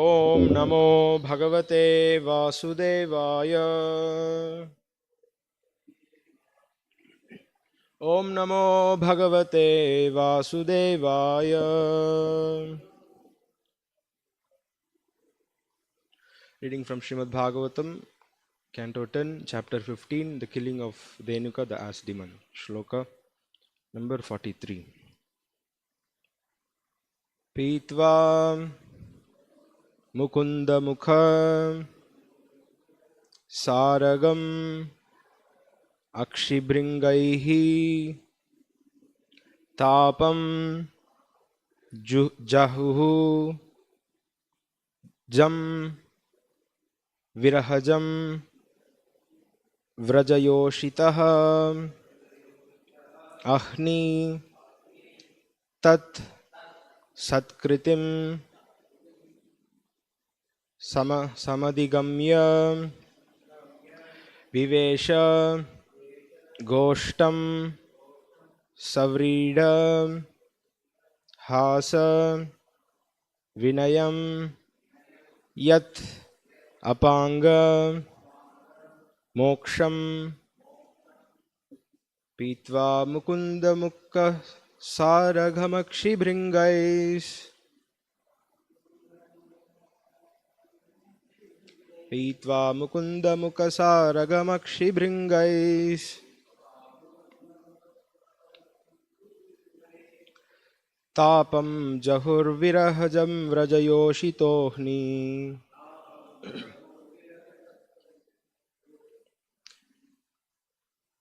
ओम नमो भगवते वासुदेवाय। ओम नमो भगवते वासुदेवाय। Reading from Srimad Bhagavatam, Canto 10, Chapter 15, The Killing of Dhenuka, the Ass Demon. Shloka number 43. Pītvā Mukunda Mukha Sāragam Akshibringaihi Tāpam Jahuhu Jam Virahajam Vrajayoshitaha Ahni Tat Satkritim Samadigamya Vivesha Goshtam Savrida Hasa Vinayam Yat Apanga Moksham Pītvā Mukunda Mukha Sāraghamakshi Bringais Pītvā Mukunda Mukha Sāraghamakshi Bringais Tāpam Jahur Virahajam Vrajayoshitohni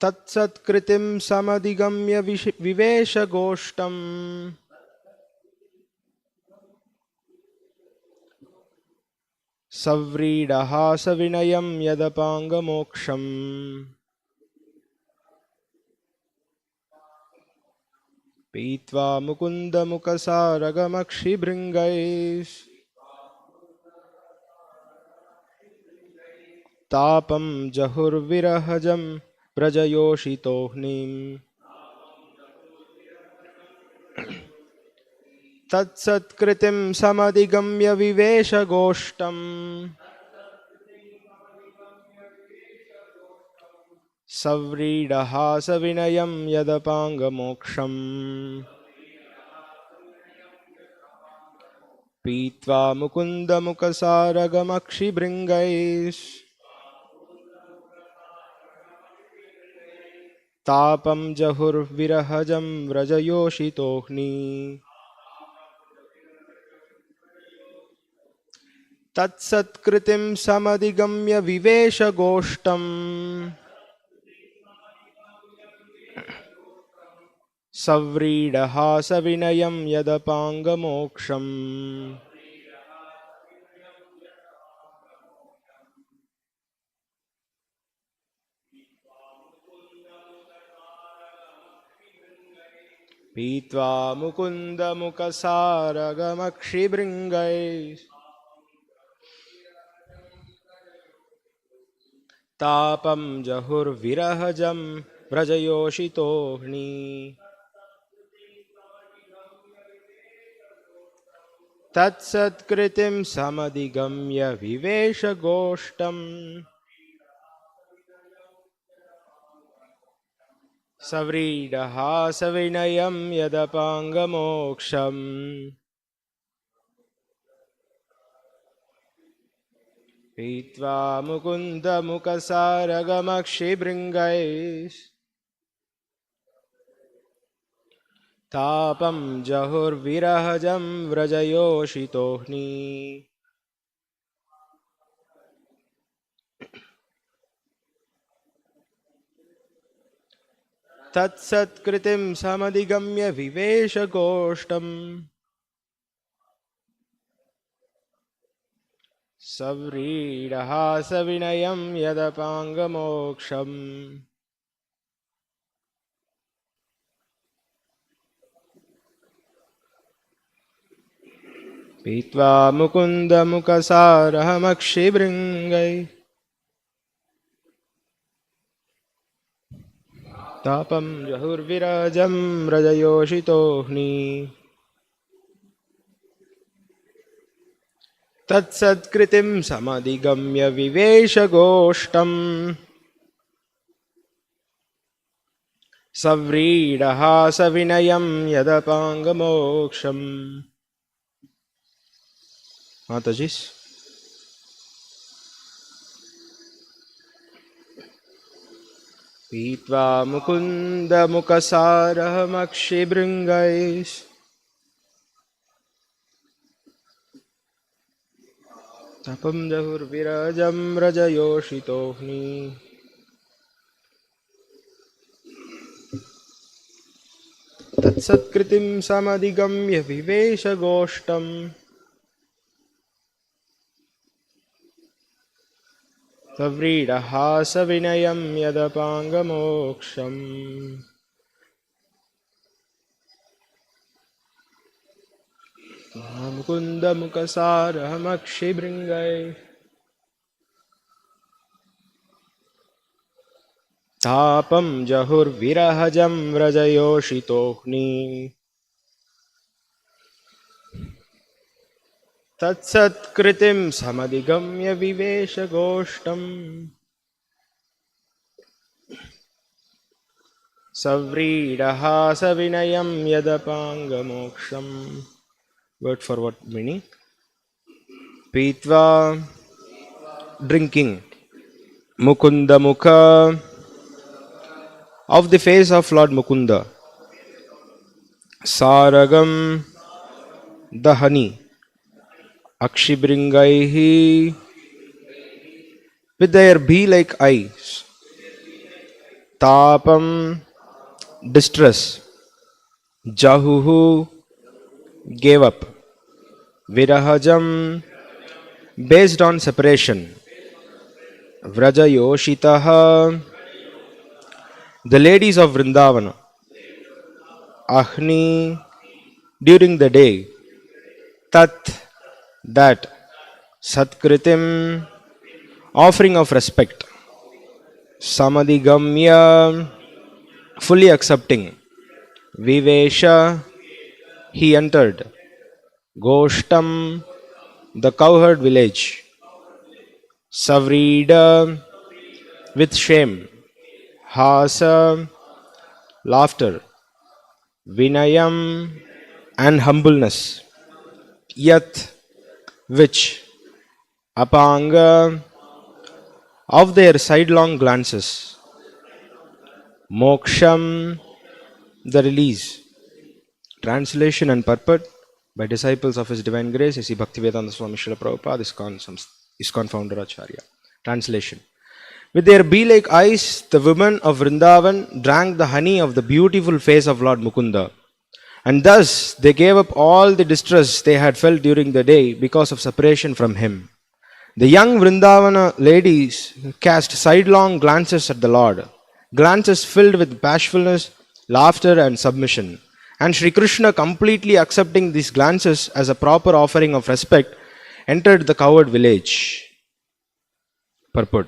Tatsat-kritim samadigamya vivesha goshtam savridaha savinayam yadapanga moksham Pītvā mukunda mukasāragamakshi bringais Tāpam jahur virahajam Vrajayoshitohnim Tatsat-kritim samadigamya vivesha goshtam savridaha savinayam yadapanga moksham Pītvā mukunda mukasāragamakshi bringais Tāpam jahur virahajam vrajayoshitohni Tatsat-kritim samadigamya vivesha goshtam savridaha savinayam yadapanga moksham Pītvā mukunda mukasāragamakshi bringais Tāpam jahur virahajam vrajayoshitohni Tatsat-kritim samadigamya vivesha goshtam savridaha savinayam yadapanga moksham Pītvā mukunda mukasāragamakshi bringais Tāpam jahur virahajam vrajayoshitohni Tatsat-kritim samadigamya vivesha goshtam savridaha savinayam yadapanga moksham Pītvā mukunda mukasāragamakshi bringais तापं जहुर्विराजं रजयोषितोऽह्नि तत्सत्कृतिं समधिगम्य विवेशगोष्ठम् सव्रीडः सविनयं यदपाङ्गमोक्षम् माताजी पीत्वा मुकुन्दमुखसारमक्षिभृङ्गैः तपं जहुर्विराजं रजयोषितोऽह्नि तत्सत्कृतिं समधिगम्य विवेशगोष्ठम् सव्रीडः सविनयं यदपाङ्गमोक्षम् मुकुन्दमुखसारमक्षिभृङ्गैः तापं जहुर्विरहजं व्रजयोषितोऽह्नि तत्सत्कृतिं समधिगम्य विवेशगोष्ठम् सव्रीडः सविनयं यदपाङ्गमोक्षम् word for word meaning पीत्वा drinking Mukunda Mukha of the face of Lord Mukunda Saragam the honey Akshibringaihi with their bee like eyes Tapam distress Jahuhu gave up Virahajam based on separation Vrajayoshitaha the ladies of Vrindavana Ahni during the day Tat that Satkritim offering of respect Samadhigamya fully accepting Vivesha he entered Goshtam the cowherd village Savrida with shame Hasa laughter Vinayam and humbleness Yat which Apanga of their sidelong glances Moksham the release. Translation and purport by disciples of His Divine Grace A.C. Bhaktivedanta Swami Srila Prabhupada ISKCON founder Acharya. Translation. With their bee-like eyes, the women of Vrindavan drank the honey of the beautiful face of Lord Mukunda. And thus they gave up all the distress they had felt during the day because of separation from him. The young Vrindavana ladies cast sidelong glances at the Lord, glances filled with bashfulness, laughter and submission. And Sri Krishna, completely accepting these glances as a proper offering of respect, entered the cowherd village. Purport.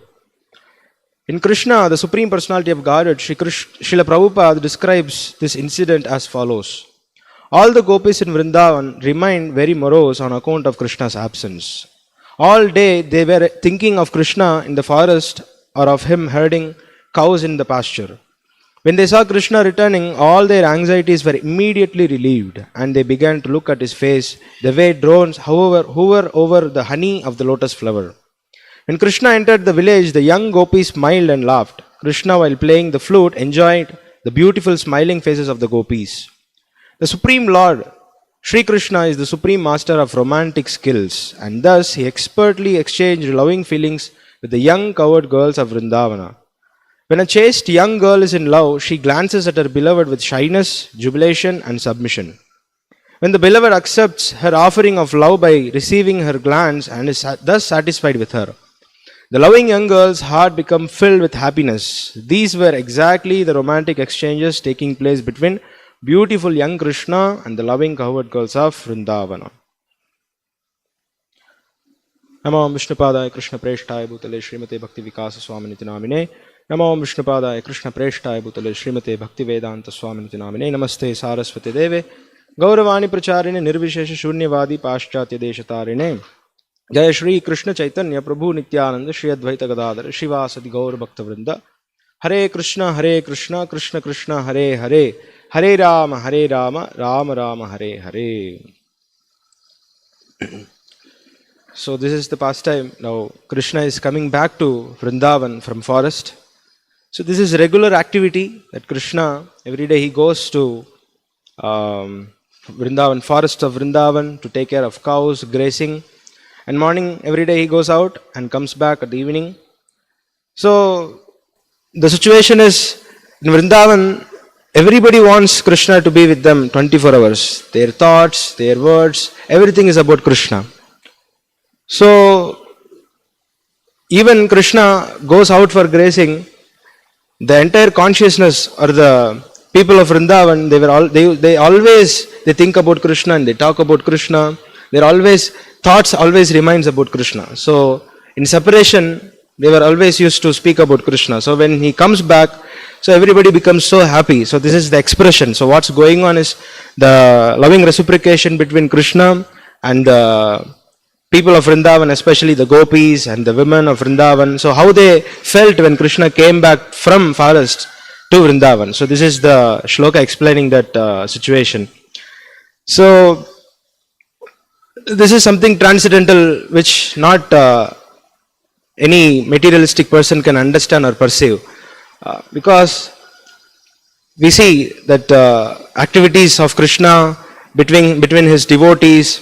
In Krishna, the Supreme Personality of Godhead, Srila Prabhupada describes this incident as follows. All the gopis in Vrindavan remained very morose on account of Krishna's absence. All day they were thinking of Krishna in the forest or of him herding cows in the pasture. When they saw Krishna returning, all their anxieties were immediately relieved and they began to look at his face the way drones hover over the honey of the lotus flower. When Krishna entered the village, the young gopis smiled and laughed. Krishna, while playing the flute, enjoyed the beautiful smiling faces of the gopis. The Supreme Lord, Sri Krishna, is the Supreme Master of romantic skills, and thus he expertly exchanged loving feelings with the young cowherd girls of Vrindavana. When a chaste young girl is in love, she glances at her beloved with shyness, jubilation, and submission. When the beloved accepts her offering of love by receiving her glance and is thus satisfied with her, the loving young girl's heart becomes filled with happiness. These were exactly the romantic exchanges taking place between beautiful young Krishna and the loving cowherd girls of Vrindavana. Namo Vishnupadaya Krishna Preshthaya Bhutale Srimate Bhakti Vikasa Swaminiti Namine Namo Vishnupadaya Krishna Preshtaya Bhutale Srimate Bhaktivedanta Swaminiti Namine Namaste Saraswati Deve Gauravani Pracharine Nirvishesha Shunyavadi Paschatya Deshatarine Jaya Shri Krishna Chaitanya Prabhu Nityananda Shri Advaita Gadadhara Shivasadi Gaur Bhakta Vrinda Hare Krishna Krishna Krishna Hare Hare Hare Rama Rama Rama Hare Hare. So this is the pastime. Now Krishna is coming back to Vrindavan from forest. So this is regular activity that Krishna, every day he goes to Vrindavan, forest of Vrindavan to take care of cows, grazing. And morning, every day he goes out and comes back at the evening. So the situation is, in Vrindavan, everybody wants Krishna to be with them 24 hours. Their thoughts, their words, everything is about Krishna. So even Krishna goes out for grazing, the entire consciousness or the people of Vrindavan, they think about Krishna and they talk about Krishna. Thoughts always reminds about Krishna. So in separation, they were always used to speak about Krishna. So when he comes back, so everybody becomes so happy. So this is the expression. So what's going on is the loving reciprocation between Krishna and the people of Vrindavan, especially the gopis and the women of Vrindavan. So how they felt when Krishna came back from forest to Vrindavan. So this is the shloka explaining that situation. So this is something transcendental which not any materialistic person can understand or perceive. Because we see that activities of Krishna between his devotees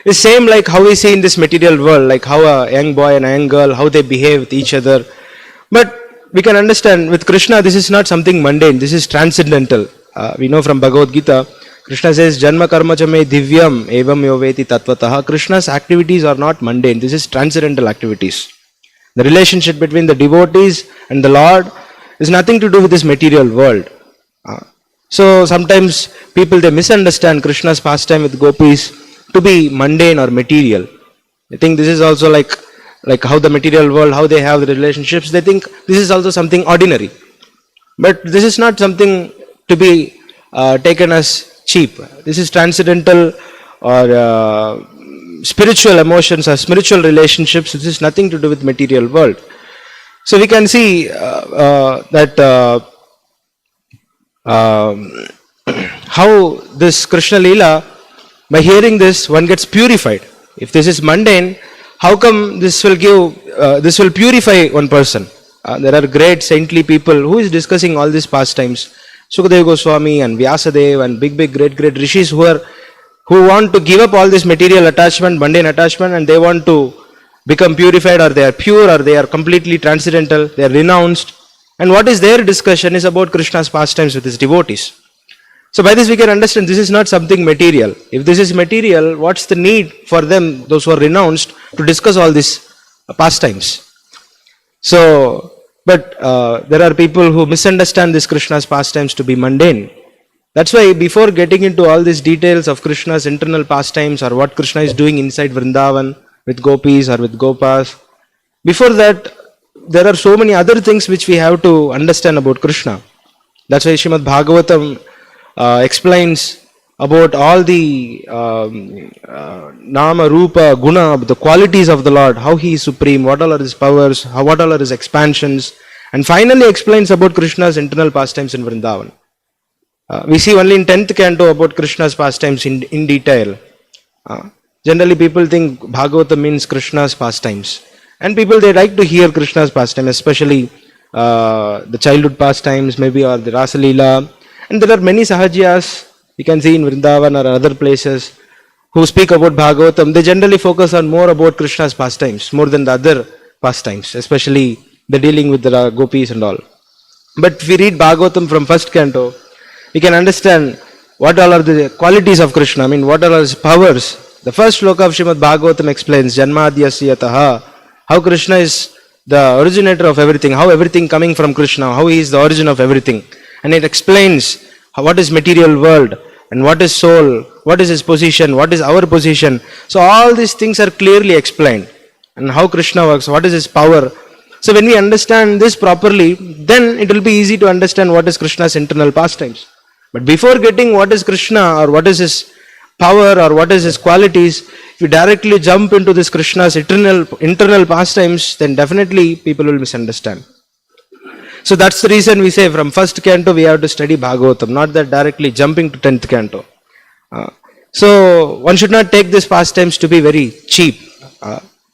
is same like how we see in this material world, like how a young boy and a young girl, how they behave with each other. But we can understand with Krishna, this is not something mundane, this is transcendental. We know from Bhagavad Gita, Krishna says, Janma karma cha me divyam evam yoveti tattvataha. Krishna's activities are not mundane, this is transcendental activities. The relationship between the devotees and the Lord is nothing to do with this material world. So sometimes people, they misunderstand Krishna's pastime with gopis to be mundane or material. They think this is also like how the material world, how they have the relationships, they think this is also something ordinary. But this is not something to be taken as cheap. This is transcendental or spiritual emotions or spiritual relationships. This is nothing to do with material world. So we can see that how this Krishna Leela, by hearing this, one gets purified. If this is mundane, how come this will purify one person? There are great saintly people who is discussing all these pastimes. Sukadeva Goswami and Vyasadeva and big great rishis who want to give up all this material attachment, mundane attachment, and they want to become purified, or they are pure, or they are completely transcendental, they are renounced. And what is their discussion is about Krishna's pastimes with his devotees. So by this we can understand this is not something material. If this is material, what's the need for them, those who are renounced, to discuss all these pastimes? So, but there are people who misunderstand this Krishna's pastimes to be mundane. That's why before getting into all these details of Krishna's internal pastimes or what Krishna is doing inside Vrindavan with gopis or with gopas, before that there are so many other things which we have to understand about Krishna. That's why Srimad Bhagavatam explains about all the Nama, Rupa, Guna, the qualities of the Lord, how He is supreme, what all are His powers, what all are His expansions, and finally explains about Krishna's internal pastimes in Vrindavan. We see only in 10th canto about Krishna's pastimes in detail. Generally people think Bhagavatam means Krishna's pastimes. And people, they like to hear Krishna's pastime, especially the childhood pastimes, maybe, or the Rasa Leela. And there are many Sahajyas, you can see in Vrindavan or other places, who speak about Bhagavatam. They generally focus on more about Krishna's pastimes, more than the other pastimes, especially the dealing with the gopis and all. But if we read Bhagavatam from first canto, we can understand what all are the qualities of Krishna, what all are his powers. The first shloka of Srimad Bhagavatam explains Janmadhyasya yataha, how Krishna is the originator of everything, how everything coming from Krishna, how he is the origin of everything. And it explains what is material world and what is soul, what is his position, what is our position. So all these things are clearly explained. And how Krishna works, what is his power. So when we understand this properly, then it will be easy to understand what is Krishna's internal pastimes. But before getting what is Krishna or what is his power or what is his qualities, if you directly jump into this Krishna's internal pastimes, then definitely people will misunderstand. So that's the reason we say from first canto we have to study Bhagavatam, not that directly jumping to 10th canto. So one should not take these pastimes to be very cheap.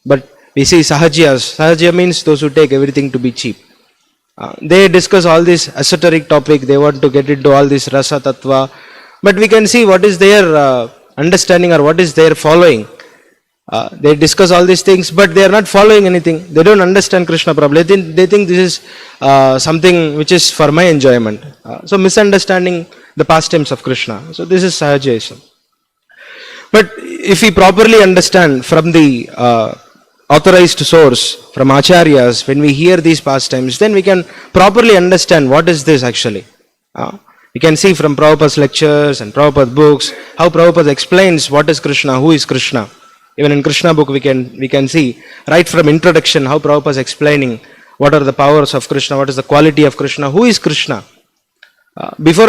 But we see Sahajyas. Sahajya means those who take everything to be cheap. They discuss all this esoteric topic, they want to get into all this rasa tattva, but we can see what is their understanding or what is their following. They discuss all these things, but they are not following anything. They don't understand Krishna properly. They think this is something which is for my enjoyment. So misunderstanding the pastimes of Krishna. So this is Sahajayism. But if we properly understand from the authorized source, from acharyas, when we hear these pastimes, then we can properly understand what is this actually. We can see from Prabhupada's lectures and Prabhupada's books, how Prabhupada explains what is Krishna, who is Krishna. Even in Krishna book we can see, right from introduction, how Prabhupada is explaining what are the powers of Krishna, what is the quality of Krishna, who is Krishna. Before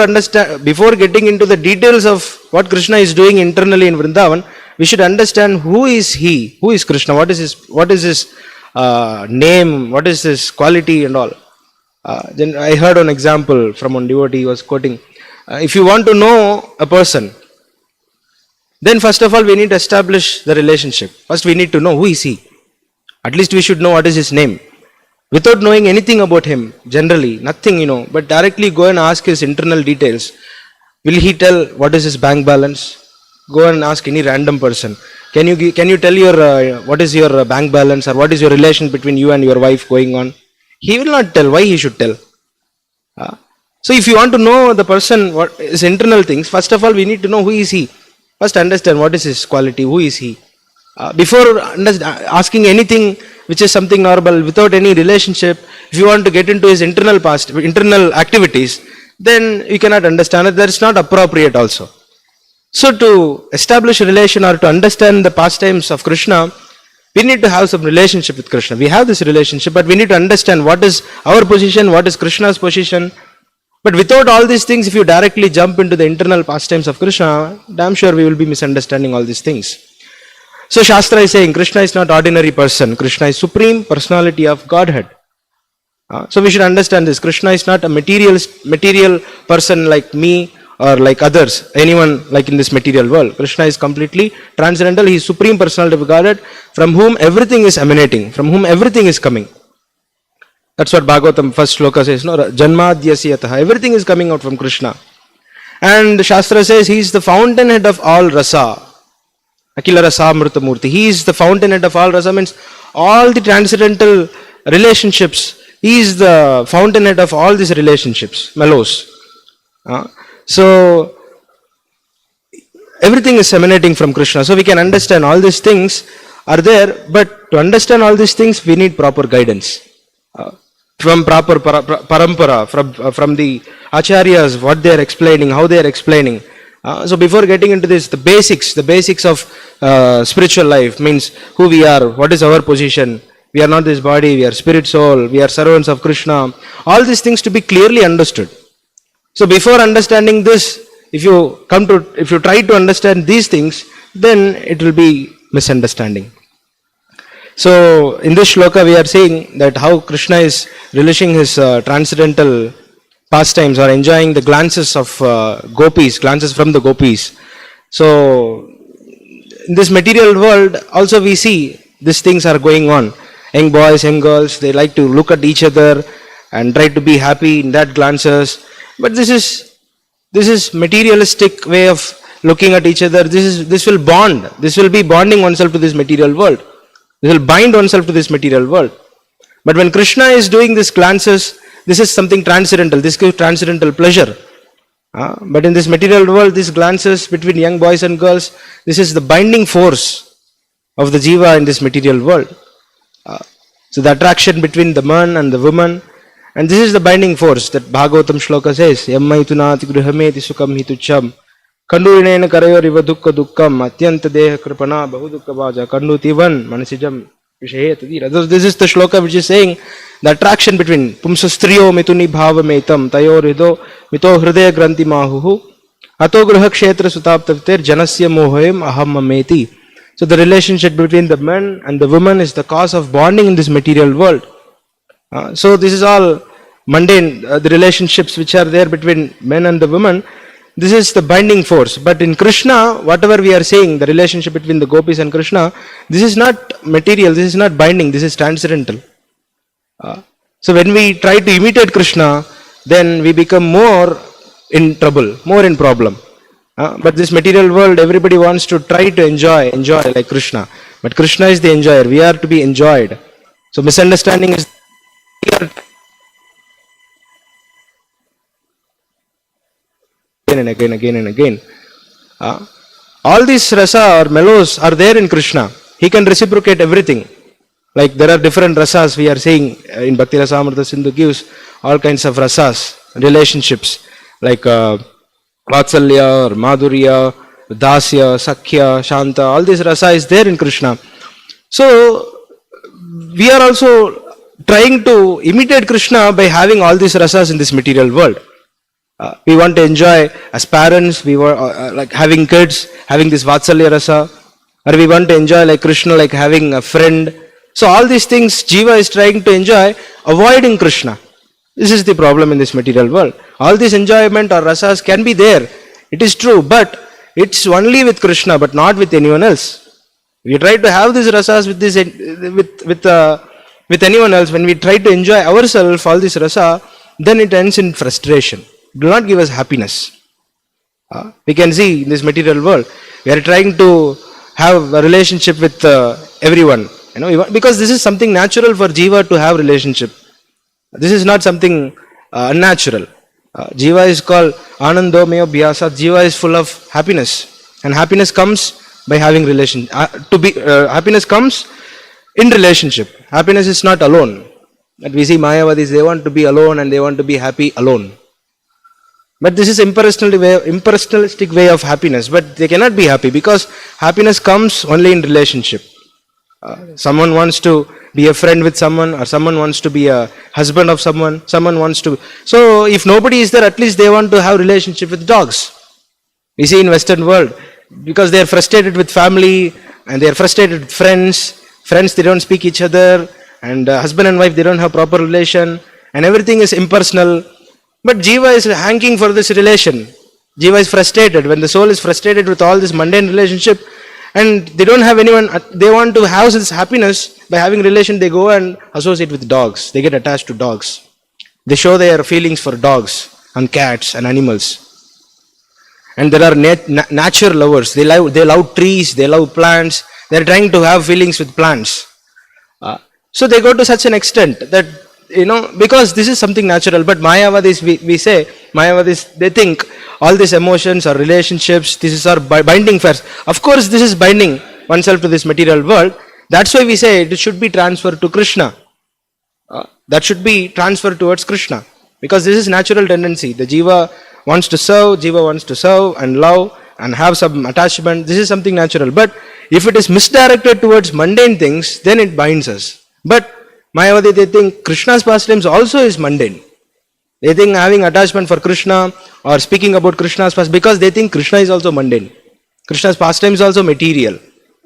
getting into the details of what Krishna is doing internally in Vrindavan, we should understand who is he, who is Krishna, what is his name, what is his quality and all. Then I heard an example from one devotee, he was quoting, if you want to know a person, then first of all we need to establish the relationship. First we need to know who is he. At least we should know what is his name. Without knowing anything about him, generally, nothing, but directly go and ask his internal details. Will he tell what is his bank balance? Go and ask any random person. Can you tell your what is your bank balance or what is your relation between you and your wife going on? He will not tell. Why he should tell? So if you want to know the person, what his internal things, first of all we need to know who is he. First understand what is his quality, who is he. Before asking anything which is something normal, without any relationship, if you want to get into his internal activities, then you cannot understand it. That is not appropriate also. So to establish a relation or to understand the pastimes of Krishna, we need to have some relationship with Krishna. We have this relationship, but we need to understand what is our position, what is Krishna's position. But without all these things, if you directly jump into the internal pastimes of Krishna, damn sure we will be misunderstanding all these things. So Shastra is saying Krishna is not ordinary person. Krishna is supreme personality of Godhead. So we should understand this. Krishna is not a material person like me or like others, anyone like in this material world. Krishna is completely transcendental. He is supreme personality of Godhead, from whom everything is emanating, from whom everything is coming. That's what Bhagavatam first shloka says, no? Janmadhyasiyataha. Everything is coming out from Krishna. And Shastra says he is the fountainhead of all rasa. Akila rasa amrita murti. He is the fountainhead of all rasa, means all the transcendental relationships. He is the fountainhead of all these relationships, mellows. So everything is emanating from Krishna. So we can understand all these things are there, but to understand all these things we need proper guidance. From proper parampara, from the acharyas, what they are explaining, how they are explaining. So before getting into this, the basics of spiritual life, means who we are, what is our position. We are not this body, we are spirit soul, we are servants of Krishna. All these things to be clearly understood. So before understanding this, if you try to understand these things, then it will be misunderstanding. So in this shloka we are saying that how Krishna is relishing his transcendental pastimes or enjoying the glances of gopis, glances from the gopis. So in this material world also we see these things are going on. Young boys, young girls, they like to look at each other and try to be happy in that glances. But this is materialistic way of looking at each other. This will bond. This will be bonding oneself to this material world. This will bind oneself to this material world. But when Krishna is doing these glances, this is something transcendental. This gives transcendental pleasure. But in this material world, these glances between young boys and girls, this is the binding force of the jiva in this material world. So the attraction between the man and the woman, and this is the binding force that Bhagavatam shloka says, Yammaitunati gruhameti sukam hitucham Kandurinena karayoriva dukka dukkam atyanta deha kripana bahudukka vaja kandutivan manasijam This is the shloka which is saying the attraction between Pumsastriyo mituni bhavametam tayor mito hridaya granthi mahuhu ato gruha kshetra sutaptavter janasya mohoyam aham mameti. So the relationship between the man and the woman is the cause of bonding in this material world. So this is all mundane, the relationships which are there between men and the woman. This is the binding force. But in Krishna, whatever we are saying, the relationship between the gopis and Krishna, this is not material, this is not binding, this is transcendental. So when we try to imitate Krishna, then we become more in trouble, more in problem. But this material world, everybody wants to try to enjoy like Krishna. But Krishna is the enjoyer, we are to be enjoyed. So misunderstanding is again and again. All these rasa or mellows are there in Krishna. He can reciprocate everything. Like there are different rasas we are saying in Bhakti Rasamrita Sindhu gives all kinds of rasas, relationships like Vatsalya or Madhurya, Dasya, Sakhya, Shanta, all these rasa is there in Krishna. So we are also trying to imitate Krishna by having all these rasas in this material world. We want to enjoy as parents, we were like having kids, having this Vatsalya rasa, or we want to enjoy like Krishna, like having a friend. So all these things Jiva is trying to enjoy, avoiding Krishna. This is the problem in this material world. All this enjoyment or rasas can be there. It is true, but it's only with Krishna, but not with anyone else. We try to have these rasas with this with anyone else. When we try to enjoy ourselves all this rasa, then it ends in frustration. It will not give us happiness. We can see in this material world, we are trying to have a relationship with everyone. Because this is something natural for Jiva to have relationship. This is not something unnatural. Jiva is called Anando Meyo Bhyasa. Jiva is full of happiness, and happiness comes by having relation. Happiness comes in relationship. Happiness is not alone. But we see Mayavadis, they want to be alone and they want to be happy alone. But this is impersonalistic way of happiness. But they cannot be happy because happiness comes only in relationship. Someone wants to be a friend with someone, or someone wants to be a husband of someone wants to. So if nobody is there, at least they want to have relationship with dogs. We see in Western world, because they are frustrated with family and they are frustrated with friends. Friends, they don't speak each other, and husband and wife, they don't have proper relation, and everything is impersonal. But Jiva is hanging for this relation. Jiva is frustrated. When the soul is frustrated with all this mundane relationship, and they don't have anyone, they want to have this happiness by having relation, they go and associate with dogs. They get attached to dogs. They show their feelings for dogs and cats and animals. And there are nature lovers. They love trees, they love plants. They are trying to have feelings with plants. So they go to such an extent that, because this is something natural. But Mayavadis, we say, Mayavadis, they think all these emotions or relationships, this is our binding affairs. Of course, this is binding oneself to this material world. That's why we say it should be transferred to Krishna. That should be transferred towards Krishna. Because this is natural tendency. The Jiva wants to serve and love and have some attachment. This is something natural. But if it is misdirected towards mundane things, then it binds us. But Mayavadi, they think Krishna's pastimes also is mundane. They think having attachment for Krishna or speaking about Krishna's past, because they think Krishna is also mundane. Krishna's pastime is also material.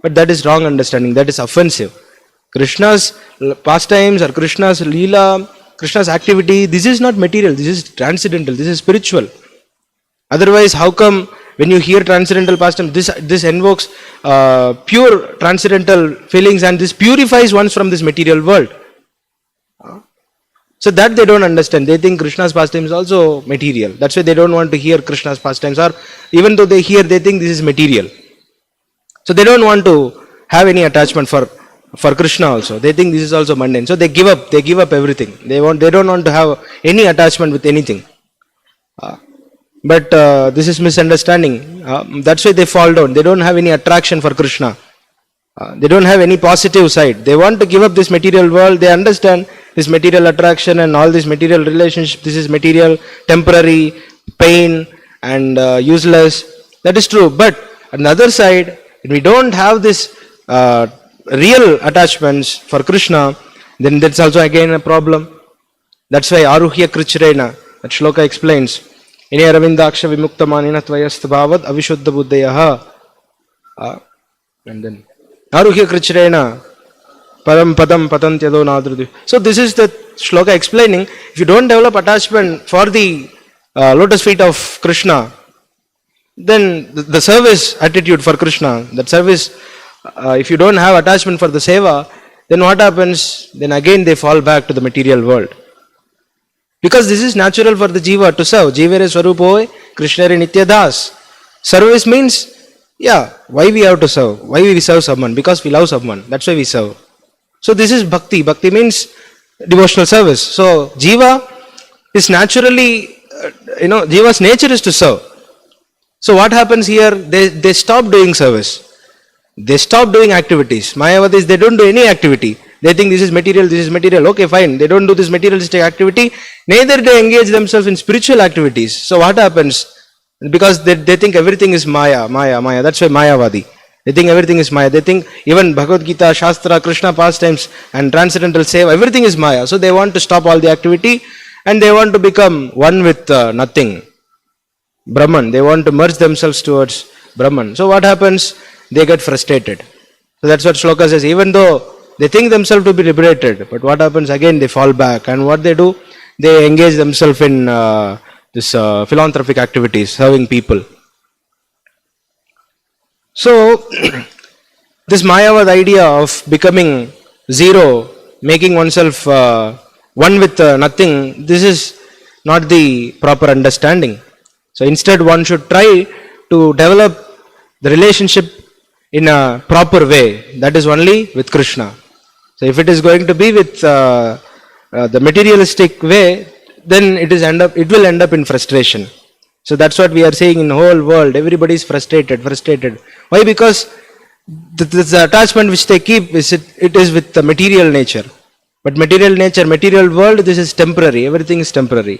But that is wrong understanding. That is offensive. Krishna's pastimes or Krishna's Leela, Krishna's activity, this is not material. This is transcendental. This is spiritual. Otherwise, how come when you hear transcendental pastime, this invokes pure transcendental feelings, and this purifies one from this material world. So that they don't understand. They think Krishna's pastime is also material. That's why they don't want to hear Krishna's pastimes, or even though they hear, they think this is material. So they don't want to have any attachment for Krishna also. They think this is also mundane. So they give up everything. They don't want to have any attachment with anything. But this is misunderstanding. That's why they fall down. They don't have any attraction for Krishna. They don't have any positive side. They want to give up this material world. They understand this material attraction and all this material relationship. This is material, temporary, pain and useless. That is true. But on the other side, we don't have this real attachments for Krishna, then that's also again a problem. That's why Aruhya Krichrena, that shloka explains, Ini Aravindaksha Vimukta Manina Tvayast Bhavad Avishuddha Buddhayaha. And then Aruhya Krichrena Param Padam Patantyado Nadrudu. So this is the shloka explaining, if you don't develop attachment for the lotus feet of Krishna, then the service attitude for Krishna, that service, if you don't have attachment for the seva, then what happens? Then again they fall back to the material world. Because this is natural for the jiva to serve. Jivere swarupoe, Krishnare nitya das. Service means, why we have to serve? Why we serve someone? Because we love someone. That's why we serve. So this is bhakti. Bhakti means devotional service. So jiva is naturally, jiva's nature is to serve. So what happens here? They stop doing service. They stop doing activities. Mayavadis, they don't do any activity. They think this is material. Okay, fine. They don't do this materialistic activity. Neither they engage themselves in spiritual activities. So what happens? Because they think everything is Maya. That's why Mayavadi. They think everything is Maya. They think even Bhagavad Gita, Shastra, Krishna pastimes and transcendental seva, everything is Maya. So they want to stop all the activity and they want to become one with nothing. Brahman. They want to merge themselves towards Brahman. So what happens? They get frustrated. So that's what shloka says. Even though they think themselves to be liberated, but what happens? Again they fall back. And what they do? They engage themselves in this philanthropic activities, serving people. So this Mayavad idea of becoming zero, making oneself one with nothing, this is not the proper understanding. So instead one should try to develop the relationship in a proper way. That is only with Krishna. So if it is going to be with the materialistic way, then it will end up in frustration. So that's what we are saying in the whole world. Everybody is frustrated. Why? Because the attachment which they keep it is with the material nature. But material world, this is temporary. Everything is temporary.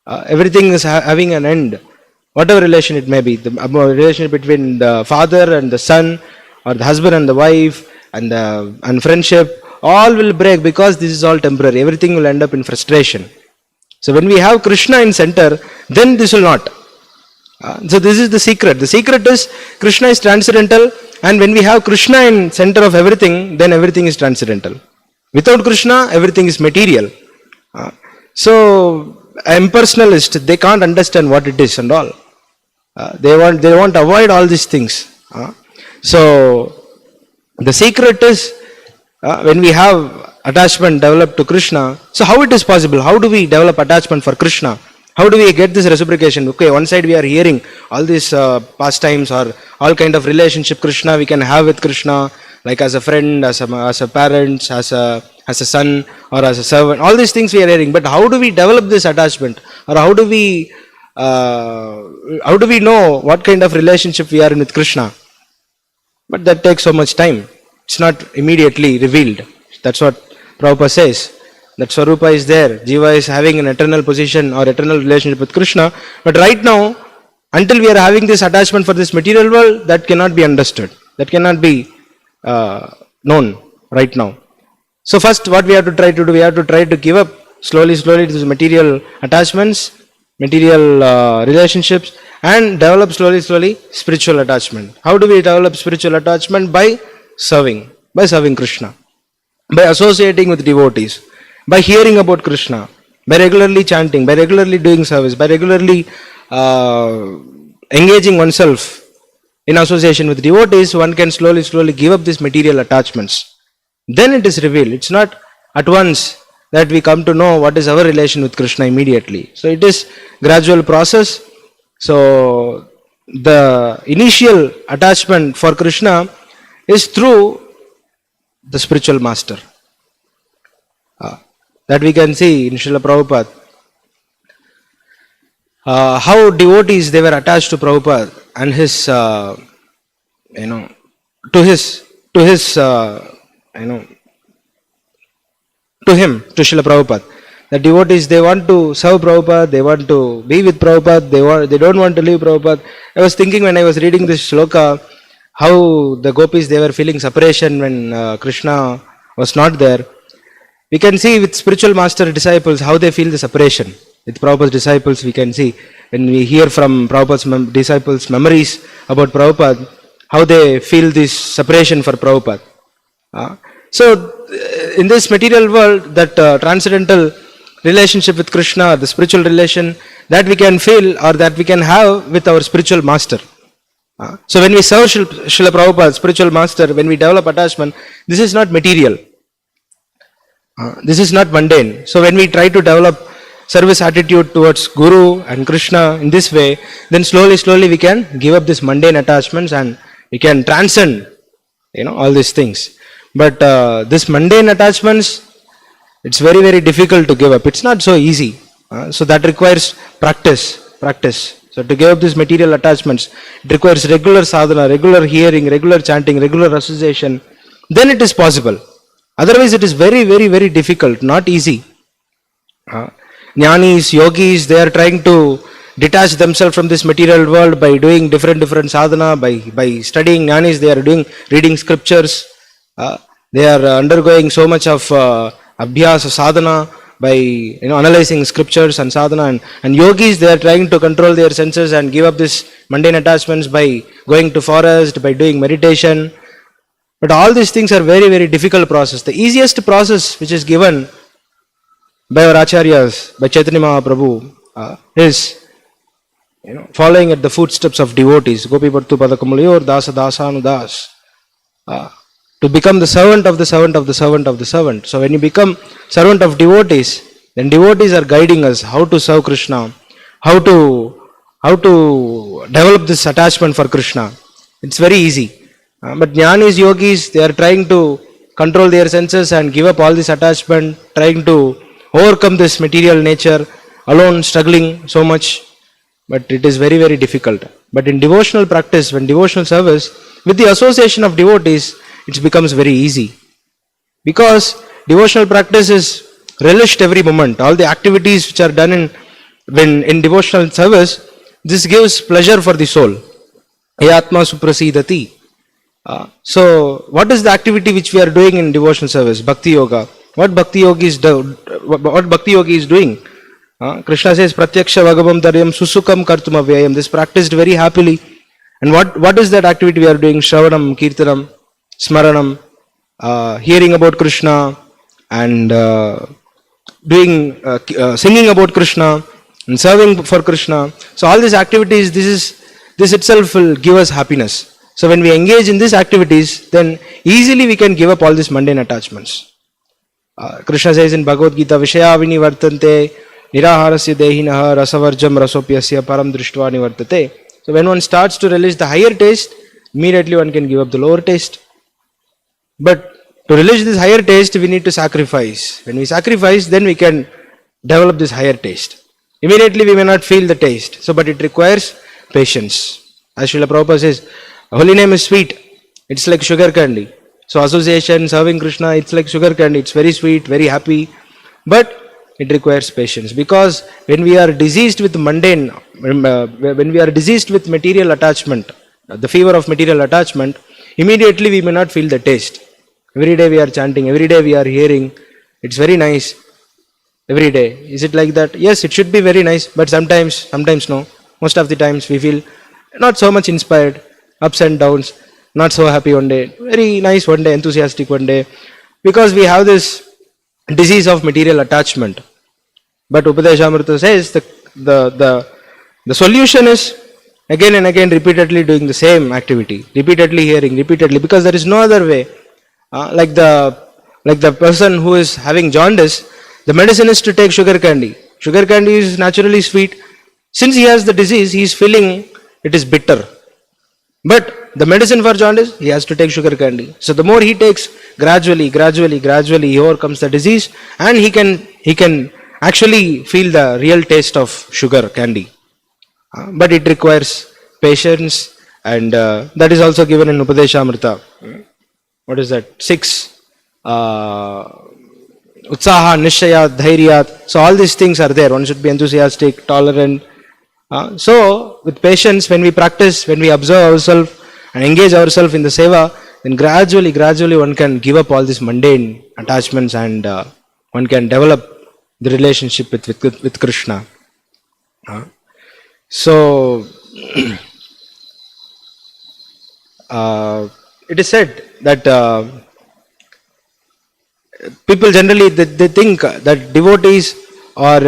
Everything is having an end. Whatever relation it may be, the relationship between the father and the son, or the husband and the wife, and friendship, all will break because this is all temporary. Everything will end up in frustration. So when we have Krishna in center, then this will not. So this is the secret. The secret is Krishna is transcendental, and when we have Krishna in center of everything, then everything is transcendental. Without Krishna, everything is material. So impersonalist, they can't understand what it is and all. They want to avoid all these things. So the secret is when we have attachment developed to Krishna. So how it is possible? How do we develop attachment for Krishna? How do we get this reciprocation? Okay, one side we are hearing all these pastimes or all kind of relationship Krishna we can have with Krishna, like as a friend, as a parent, as a son, or as a servant. All these things we are hearing. But how do we develop this attachment? Or how do we know what kind of relationship we are in with Krishna? But that takes so much time. It's not immediately revealed. That's what Prabhupada says. That Swarupa is there. Jiva is having an eternal position or eternal relationship with Krishna. But right now, until we are having this attachment for this material world, that cannot be understood. That cannot be known right now. So first what we have to try to do, we have to try to give up slowly these material attachments, material relationships, and develop slowly spiritual attachment. How do we develop spiritual attachment? By serving Krishna, by associating with devotees, by hearing about Krishna, by regularly chanting, by regularly doing service, by regularly engaging oneself in association with devotees. One can slowly give up these material attachments. Then it is revealed. It's not at once that we come to know what is our relation with Krishna immediately. So it is gradual process. So the initial attachment for Krishna is through the spiritual master. That we can see in Srila Prabhupada. How devotees, they were attached to Prabhupada and his, to Srila Prabhupada. The devotees, they want to serve Prabhupada, they want to be with Prabhupada, they don't want to leave Prabhupada. I was thinking when I was reading this shloka, how the gopis, they were feeling separation when Krishna was not there. We can see with spiritual master disciples how they feel the separation. With Prabhupada's disciples, we can see when we hear from Prabhupada's disciples' memories about Prabhupada, how they feel this separation for Prabhupada. So, in this material world, that transcendental relationship with Krishna, the spiritual relation, that we can feel or that we can have with our spiritual master. So, when we serve Srila Prabhupada, spiritual master, when we develop attachment, this is not material. This is not mundane. So, when we try to develop service attitude towards Guru and Krishna in this way, then slowly we can give up this mundane attachments and we can transcend, all these things. But this mundane attachments, it's very difficult to give up. It's not so easy. So that requires practice. So to give up these material attachments, it requires regular sadhana, regular hearing, regular chanting, regular association. Then it is possible. Otherwise it is very difficult, not easy. Jnanis, yogis, they are trying to detach themselves from this material world by doing different sadhana, by studying. Jnanis, they are reading scriptures. They are undergoing so much of abhyasa sadhana by analyzing scriptures and sadhana. And yogis, they are trying to control their senses and give up this mundane attachments by going to forest, by doing meditation. But all these things are very difficult process. The easiest process which is given by our acharyas, by Chaitanya Mahaprabhu, is following at the footsteps of devotees. Gopi Bhattu Padakamuliyor Dasa Dasanu Das. To become the servant of the servant of the servant of the servant. So when you become servant of devotees, then devotees are guiding us how to serve Krishna, how to develop this attachment for Krishna. It's very easy. But jnanis, yogis, they are trying to control their senses and give up all this attachment, trying to overcome this material nature, alone struggling so much. But it is very difficult. But in devotional practice, when devotional service, with the association of devotees, it becomes very easy. Because devotional practice is relished every moment. All the activities which are done in devotional service, this gives pleasure for the soul. Ayatma suprasidati. So, what is the activity which we are doing in devotional service? Bhakti yoga. What bhakti yogi is doing? Krishna says, Pratyaksha Bhagavam Daryam Susukam Kartum Avyayam. This practiced very happily. And what is that activity we are doing? Shravanam, Kirtanam, Smaranam, hearing about Krishna and singing about Krishna and serving for Krishna. So all these activities, this itself will give us happiness. So when we engage in these activities, then easily we can give up all these mundane attachments. Krishna says in Bhagavad Gita, Vishaya Vinivartante Niraharasya Dehinaha Rasavarjam Rasopyasya Param Drishtva Nivartate. So when one starts to relish the higher taste, immediately one can give up the lower taste. But to relish this higher taste, we need to sacrifice. When we sacrifice, then we can develop this higher taste. Immediately we may not feel the taste. So, but it requires patience. As Srila Prabhupada says, holy name is sweet. It's like sugar candy. So association, serving Krishna, it's like sugar candy. It's very sweet, very happy. But it requires patience. Because when we are diseased with mundane, when we are diseased with material attachment, the fever of material attachment, immediately we may not feel the taste. Every day we are chanting, every day we are hearing. It's very nice. Every day. Is it like that? Yes, it should be very nice. But sometimes no. Most of the times we feel not so much inspired. Ups and downs. Not so happy one day. Very nice one day. Enthusiastic one day. Because we have this disease of material attachment. But Upadeshamrita says the solution is again and again repeatedly doing the same activity. Repeatedly hearing, repeatedly. Because there is no other way. Like the person who is having jaundice, the medicine is to take sugar candy. Sugar candy is naturally sweet. Since he has the disease, he is feeling it is bitter. But the medicine for jaundice, he has to take sugar candy. So the more he takes, gradually, he overcomes the disease, and he can actually feel the real taste of sugar candy. But it requires patience, and that is also given in Upadeshamrita. What is that? 6. Utsaha, Nishaya, Dhairyat. So all these things are there. One should be enthusiastic, tolerant. So with patience, when we practice, when we observe ourselves, and engage ourselves in the seva, then gradually one can give up all these mundane attachments, and one can develop the relationship with Krishna. So it is said that people generally they think that devotees or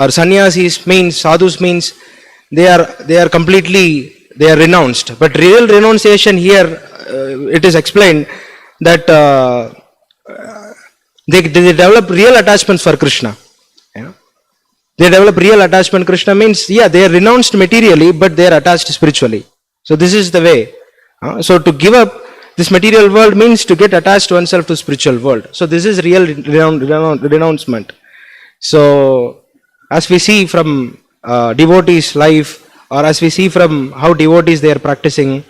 sannyasis means sadhus means they are completely they are renounced, but real renunciation here, it is explained that they develop real attachments for Krishna, you know. They develop real attachment. Krishna means, yeah, they are renounced materially, but they are attached spiritually. So this is the way. So to give up this material world means to get attached oneself to spiritual world. So this is real renouncement. So as we see from devotees' life, or as we see from how devotees they are practicing,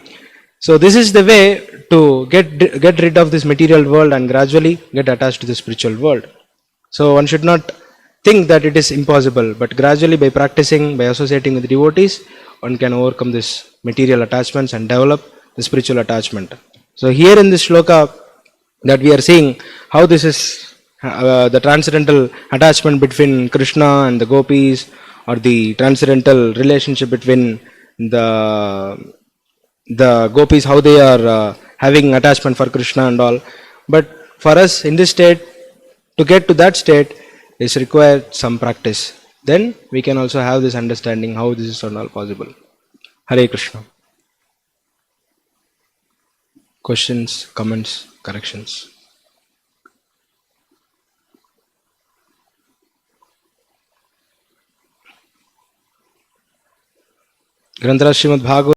so this is the way to get rid of this material world and gradually get attached to the spiritual world. So one should not think that it is impossible, but gradually by practicing, by associating with devotees, one can overcome this material attachments and develop the spiritual attachment. So here in this shloka that we are seeing how this is the transcendental attachment between Krishna and the gopis, or the transcendental relationship between the gopis, how they are having attachment for Krishna and all. But for us in this state, to get to that state is required some practice. Then we can also have this understanding how this is all possible. Hare Krishna. Questions, comments, corrections? Grantha Srimad Bhagavatam